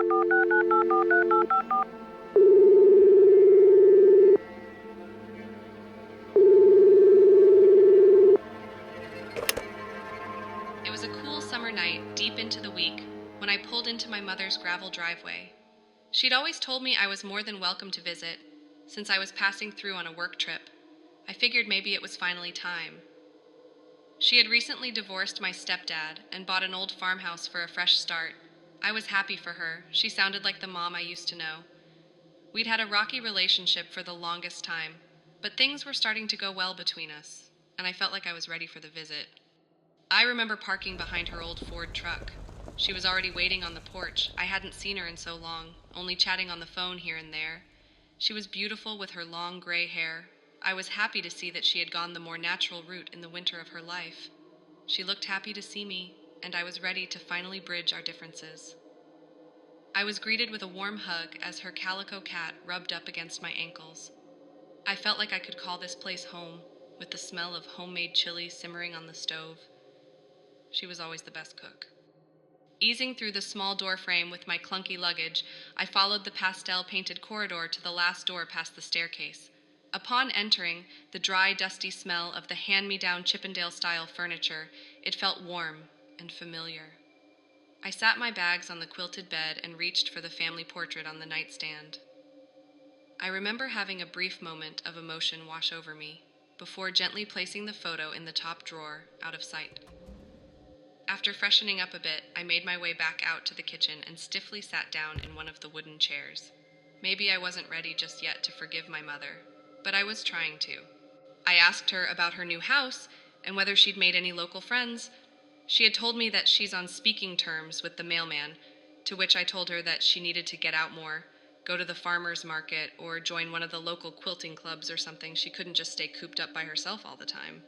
It was a cool summer night, deep into the week, when I pulled into my mother's gravel driveway. She'd always told me I was more than welcome to visit, since I was passing through on a work trip. I figured maybe it was finally time. She had recently divorced my stepdad and bought an old farmhouse for a fresh start. I was happy for her. She sounded like the mom I used to know. We'd had a rocky relationship for the longest time, but things were starting to go well between us, and I felt like I was ready for the visit. I remember parking behind her old Ford truck. She was already waiting on the porch. I hadn't seen her in so long, only chatting on the phone here and there. She was beautiful with her long gray hair. I was happy to see that she had gone the more natural route in the winter of her life. She looked happy to see me, and I was ready to finally bridge our differences. I was greeted with a warm hug as her calico cat rubbed up against my ankles. I felt like I could call this place home, with the smell of homemade chili simmering on the stove. She was always the best cook. Easing through the small door frame with my clunky luggage, I followed the pastel-painted corridor to the last door past the staircase. Upon entering, the dry, dusty smell of the hand-me-down Chippendale-style furniture, it felt warm and familiar. I sat my bags on the quilted bed and reached for the family portrait on the nightstand. I remember having a brief moment of emotion wash over me, before gently placing the photo in the top drawer, out of sight. After freshening up a bit, I made my way back out to the kitchen and stiffly sat down in one of the wooden chairs. Maybe I wasn't ready just yet to forgive my mother, but I was trying to. I asked her about her new house and whether she'd made any local friends. She had told me that she's on speaking terms with the mailman, to which I told her that she needed to get out more, go to the farmer's market, or join one of the local quilting clubs or something. She couldn't just stay cooped up by herself all the time.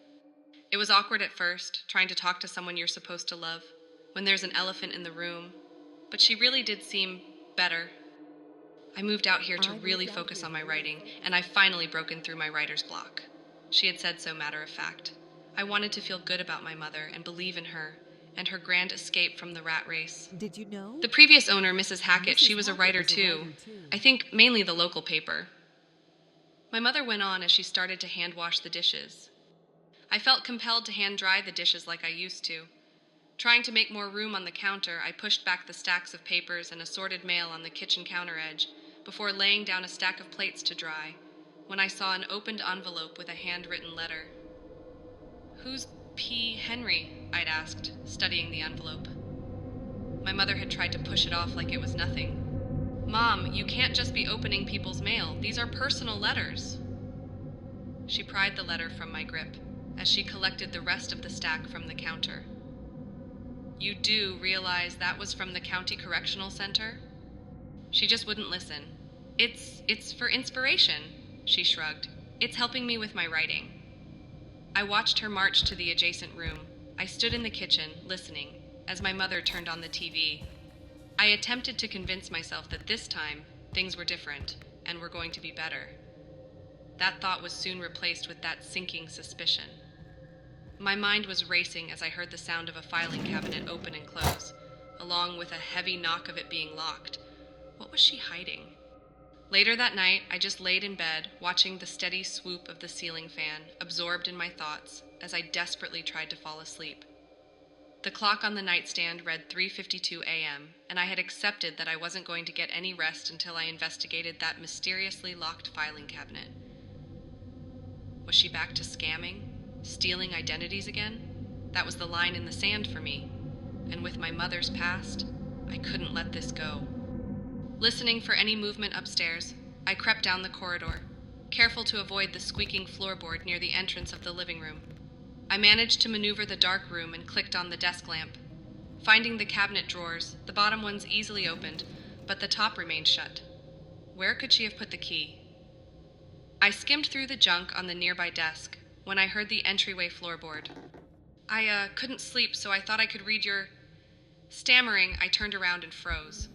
It was awkward at first, trying to talk to someone you're supposed to love, when there's an elephant in the room, but she really did seem better. I moved out here to really focus on my writing, and I've finally broken through my writer's block. She had said so matter of fact. I wanted to feel good about my mother and believe in her, and her grand escape from the rat race. Did you know? The previous owner, Mrs. Hackett, she was a writer too. I think mainly the local paper. My mother went on as she started to hand wash the dishes. I felt compelled to hand dry the dishes like I used to. Trying to make more room on the counter, I pushed back the stacks of papers and assorted mail on the kitchen counter edge before laying down a stack of plates to dry, when I saw an opened envelope with a handwritten letter. "Who's P. Henry?" I'd asked, studying the envelope. My mother had tried to push it off like it was nothing. "Mom, you can't just be opening people's mail. These are personal letters." She pried the letter from my grip as she collected the rest of the stack from the counter. "You do realize that was from the County Correctional Center?" She just wouldn't listen. It's for inspiration," she shrugged. "It's helping me with my writing." I watched her march to the adjacent room. I stood in the kitchen, listening, as my mother turned on the TV. I attempted to convince myself that this time, things were different, and were going to be better. That thought was soon replaced with that sinking suspicion. My mind was racing as I heard the sound of a filing cabinet open and close, along with a heavy knock of it being locked. What was she hiding? Later that night, I just laid in bed, watching the steady swoop of the ceiling fan, absorbed in my thoughts, as I desperately tried to fall asleep. The clock on the nightstand read 3:52 a.m., and I had accepted that I wasn't going to get any rest until I investigated that mysteriously locked filing cabinet. Was she back to scamming? Stealing identities again? That was the line in the sand for me, and with my mother's past, I couldn't let this go. Listening for any movement upstairs, I crept down the corridor, careful to avoid the squeaking floorboard near the entrance of the living room. I managed to maneuver the dark room and clicked on the desk lamp. Finding the cabinet drawers, the bottom ones easily opened, but the top remained shut. Where could she have put the key? I skimmed through the junk on the nearby desk when I heard the entryway floorboard. I couldn't sleep, so I thought I could read your... Stammering, I turned around and froze.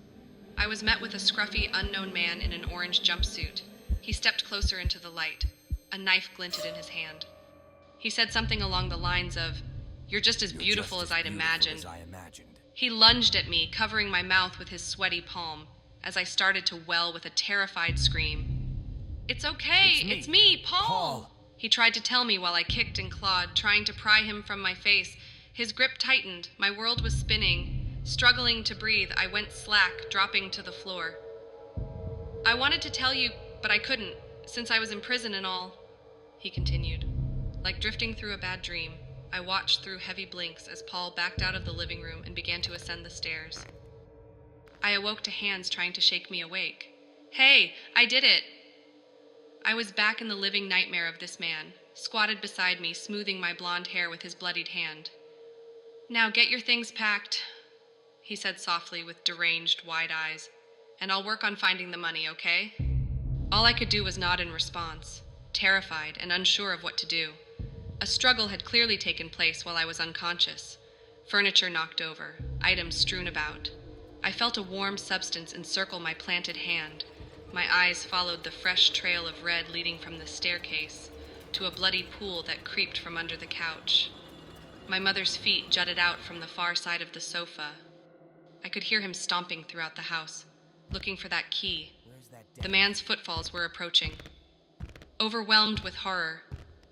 I was met with a scruffy, unknown man in an orange jumpsuit. He stepped closer into the light. A knife glinted in his hand. He said something along the lines of, "You're just as beautiful as I'd imagined." He lunged at me, covering my mouth with his sweaty palm, as I started to well with a terrified scream. "It's okay, it's me, Paul!" He tried to tell me while I kicked and clawed, trying to pry him from my face. His grip tightened, my world was spinning. Struggling to breathe, I went slack, dropping to the floor. "I wanted to tell you, but I couldn't, since I was in prison and all," he continued. Like drifting through a bad dream, I watched through heavy blinks as Paul backed out of the living room and began to ascend the stairs. I awoke to hands trying to shake me awake. "Hey, I did it!" I was back in the living nightmare of this man, squatted beside me, smoothing my blonde hair with his bloodied hand. "Now get your things packed," he said softly with deranged, wide eyes, "and I'll work on finding the money, okay?" All I could do was nod in response, terrified and unsure of what to do. A struggle had clearly taken place while I was unconscious. Furniture knocked over, items strewn about. I felt a warm substance encircle my planted hand. My eyes followed the fresh trail of red leading from the staircase to a bloody pool that creeped from under the couch. My mother's feet jutted out from the far side of the sofa. I could hear him stomping throughout the house, looking for that key. The man's footfalls were approaching. Overwhelmed with horror,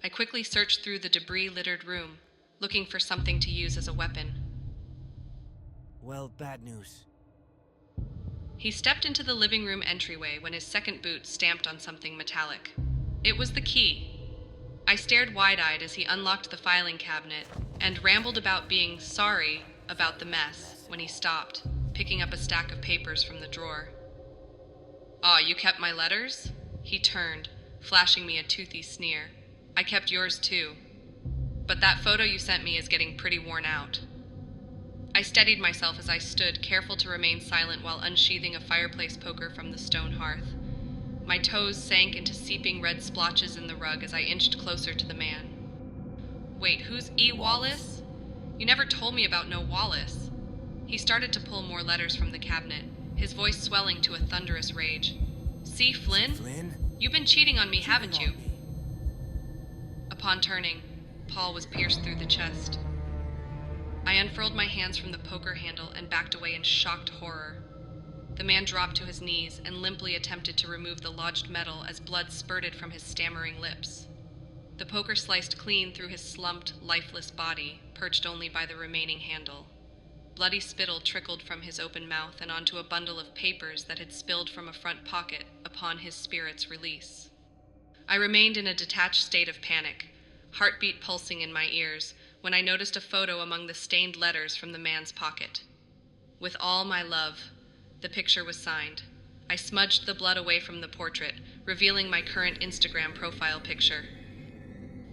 I quickly searched through the debris-littered room, looking for something to use as a weapon. Well, bad news. He stepped into the living room entryway when his second boot stamped on something metallic. It was the key. I stared wide-eyed as he unlocked the filing cabinet and rambled about being sorry about the mess when he stopped, picking up a stack of papers from the drawer. "Aw, you kept my letters?" He turned, flashing me a toothy sneer. "I kept yours too. But that photo you sent me is getting pretty worn out." I steadied myself as I stood, careful to remain silent while unsheathing a fireplace poker from the stone hearth. My toes sank into seeping red splotches in the rug as I inched closer to the man. "Wait, who's E. Wallace? You never told me about no Wallace." He started to pull more letters from the cabinet, his voice swelling to a thunderous rage. "C. Flynn? Flynn? You've been cheating on me, haven't you?" Upon turning, Paul was pierced through the chest. I unfurled my hands from the poker handle and backed away in shocked horror. The man dropped to his knees and limply attempted to remove the lodged metal as blood spurted from his stammering lips. The poker sliced clean through his slumped, lifeless body, perched only by the remaining handle. Bloody spittle trickled from his open mouth and onto a bundle of papers that had spilled from a front pocket upon his spirit's release. I remained in a detached state of panic, heartbeat pulsing in my ears, when I noticed a photo among the stained letters from the man's pocket. "With all my love." The picture was signed. I smudged the blood away from the portrait, revealing my current Instagram profile picture.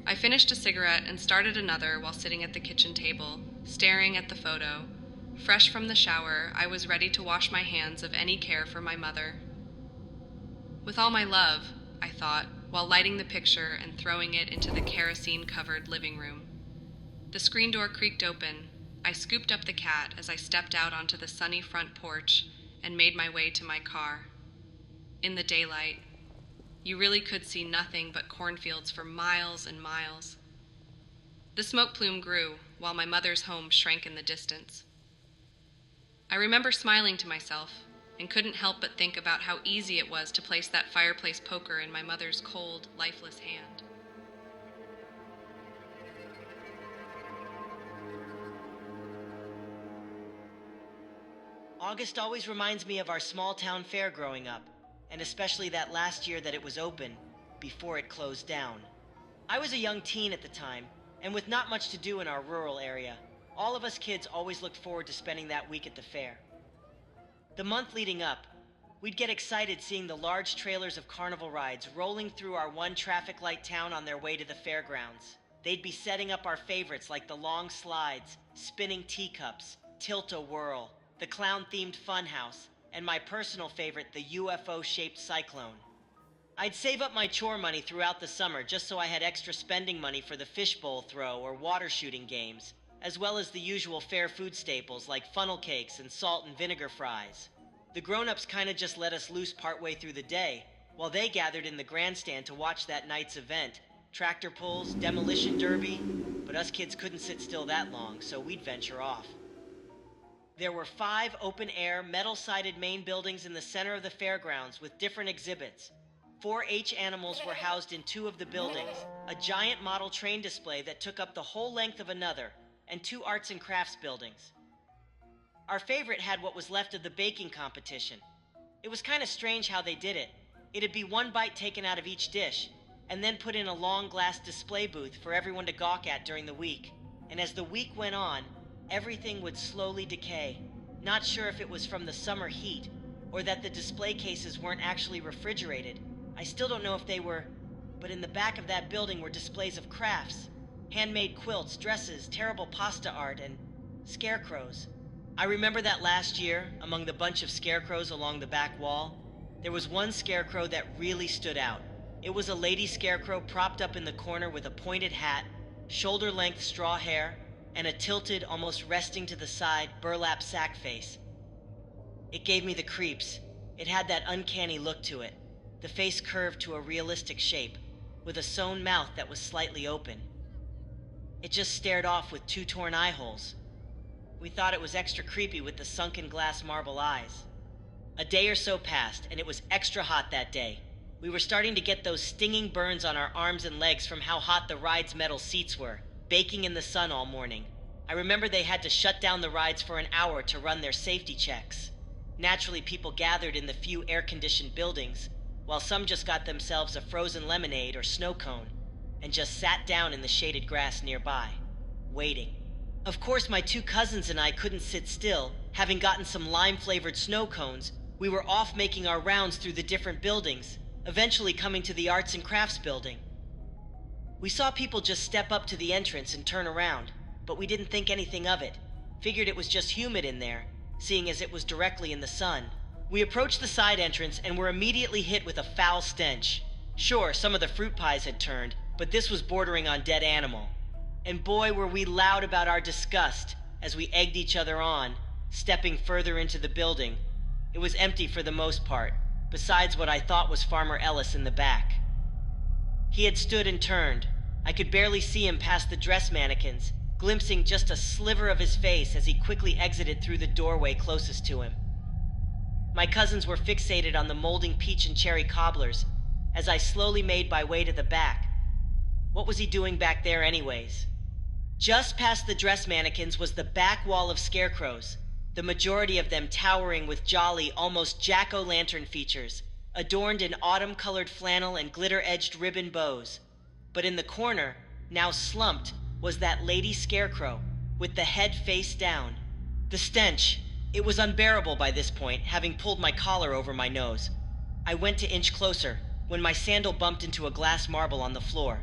I finished a cigarette and started another while sitting at the kitchen table, staring at the photo. Fresh from the shower, I was ready to wash my hands of any care for my mother. "With all my love," I thought, while lighting the picture and throwing it into the kerosene-covered living room. The screen door creaked open. I scooped up the cat as I stepped out onto the sunny front porch and made my way to my car. In the daylight, you really could see nothing but cornfields for miles and miles. The smoke plume grew, while my mother's home shrank in the distance. I remember smiling to myself, and couldn't help but think about how easy it was to place that fireplace poker in my mother's cold, lifeless hand. August always reminds me of our small-town fair growing up, and especially that last year that it was open, before it closed down. I was a young teen at the time, and with not much to do in our rural area, all of us kids always looked forward to spending that week at the fair. The month leading up, we'd get excited seeing the large trailers of Carnival rides rolling through our one traffic light town on their way to the fairgrounds. They'd be setting up our favorites like the long slides, spinning teacups, tilt-a-whirl, the clown-themed funhouse, and my personal favorite, the UFO-shaped cyclone. I'd save up my chore money throughout the summer just so I had extra spending money for the fishbowl throw or water shooting games, as well as the usual fair food staples like funnel cakes and salt and vinegar fries. The grown-ups kinda just let us loose partway through the day, while they gathered in the grandstand to watch that night's event, tractor pulls, demolition derby, but us kids couldn't sit still that long, so we'd venture off. There were 5 open-air, metal-sided main buildings in the center of the fairgrounds with different exhibits. 4-H animals were housed in 2 of the buildings, a giant model train display that took up the whole length of another, and 2 arts and crafts buildings. Our favorite had what was left of the baking competition. It was kind of strange how they did it. It'd be 1 bite taken out of each dish, and then put in a long glass display booth for everyone to gawk at during the week. And as the week went on, everything would slowly decay. Not sure if it was from the summer heat, or that the display cases weren't actually refrigerated. I still don't know if they were, but in the back of that building were displays of crafts, handmade quilts, dresses, terrible pasta art, and scarecrows. I remember that last year, among the bunch of scarecrows along the back wall, there was one scarecrow that really stood out. It was a lady scarecrow propped up in the corner with a pointed hat, shoulder-length straw hair, and a tilted, almost resting to the side, burlap sack face. It gave me the creeps. It had that uncanny look to it, the face curved to a realistic shape, with a sewn mouth that was slightly open. It just stared off with 2 torn eye holes. We thought it was extra creepy with the sunken glass marble eyes. A day or so passed, and it was extra hot that day. We were starting to get those stinging burns on our arms and legs from how hot the ride's metal seats were, baking in the sun all morning. I remember they had to shut down the rides for an hour to run their safety checks. Naturally, people gathered in the few air-conditioned buildings, while some just got themselves a frozen lemonade or snow cone, and just sat down in the shaded grass nearby, waiting. Of course, my 2 cousins and I couldn't sit still. Having gotten some lime-flavored snow cones, we were off making our rounds through the different buildings, eventually coming to the Arts and Crafts building. We saw people just step up to the entrance and turn around, but we didn't think anything of it. Figured it was just humid in there, seeing as it was directly in the sun. We approached the side entrance and were immediately hit with a foul stench. Sure, some of the fruit pies had turned, but this was bordering on dead animal. And boy, were we loud about our disgust as we egged each other on, stepping further into the building. It was empty for the most part, besides what I thought was Farmer Ellis in the back. He had stood and turned. I could barely see him past the dress mannequins, glimpsing just a sliver of his face as he quickly exited through the doorway closest to him. My cousins were fixated on the molding peach and cherry cobblers as I slowly made my way to the back. What was he doing back there anyways? Just past the dress mannequins was the back wall of scarecrows, the majority of them towering with jolly, almost jack-o'-lantern features, adorned in autumn-colored flannel and glitter-edged ribbon bows. But in the corner, now slumped, was that lady scarecrow, with the head face down. The stench, it was unbearable by this point, having pulled my collar over my nose. I went to inch closer, when my sandal bumped into a glass marble on the floor.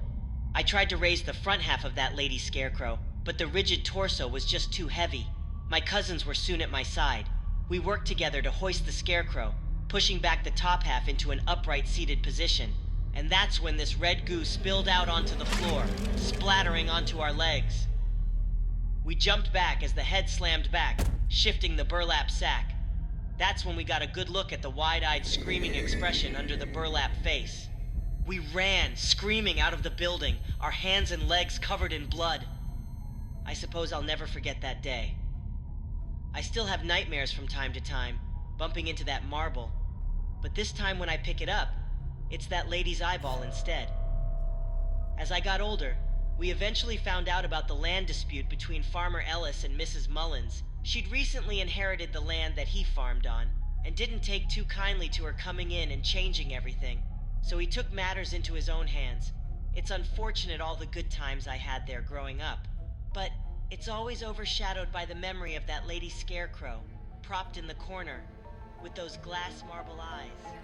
I tried to raise the front half of that lady scarecrow, but the rigid torso was just too heavy. My cousins were soon at my side. We worked together to hoist the scarecrow, pushing back the top half into an upright seated position. And that's when this red goo spilled out onto the floor, splattering onto our legs. We jumped back as the head slammed back, shifting the burlap sack. That's when we got a good look at the wide-eyed screaming expression under the burlap face. We ran, screaming out of the building, our hands and legs covered in blood. I suppose I'll never forget that day. I still have nightmares from time to time, bumping into that marble. But this time when I pick it up, it's that lady's eyeball instead. As I got older, we eventually found out about the land dispute between Farmer Ellis and Mrs. Mullins. She'd recently inherited the land that he farmed on, and didn't take too kindly to her coming in and changing everything. So he took matters into his own hands. It's unfortunate all the good times I had there growing up, but it's always overshadowed by the memory of that lady scarecrow, propped in the corner, with those glass marble eyes.